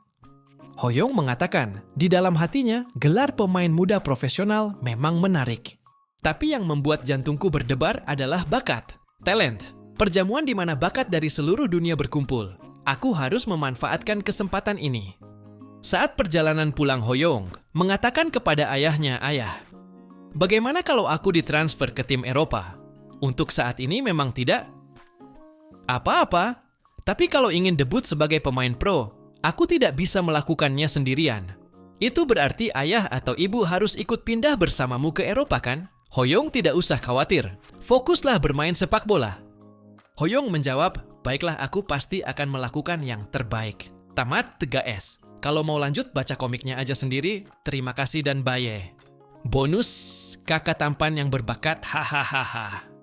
S1: Hoyong mengatakan, di dalam hatinya, gelar pemain muda profesional memang menarik. Tapi yang membuat jantungku berdebar adalah bakat, talent, perjamuan di mana bakat dari seluruh dunia berkumpul. Aku harus memanfaatkan kesempatan ini. Saat perjalanan pulang Hoyong, mengatakan kepada ayahnya, "Ayah, bagaimana kalau aku ditransfer ke tim Eropa? Untuk saat ini memang tidak apa-apa, tapi kalau ingin debut sebagai pemain pro, aku tidak bisa melakukannya sendirian. Itu berarti ayah atau ibu harus ikut pindah bersamamu ke Eropa kan?" Hoyong tidak usah khawatir, fokuslah bermain sepak bola. Hoyong menjawab, "Baiklah, aku pasti akan melakukan yang terbaik." Tamat 3S. Kalau mau lanjut baca komiknya aja sendiri, terima kasih dan bye. Bonus, kakak tampan yang berbakat, hahaha.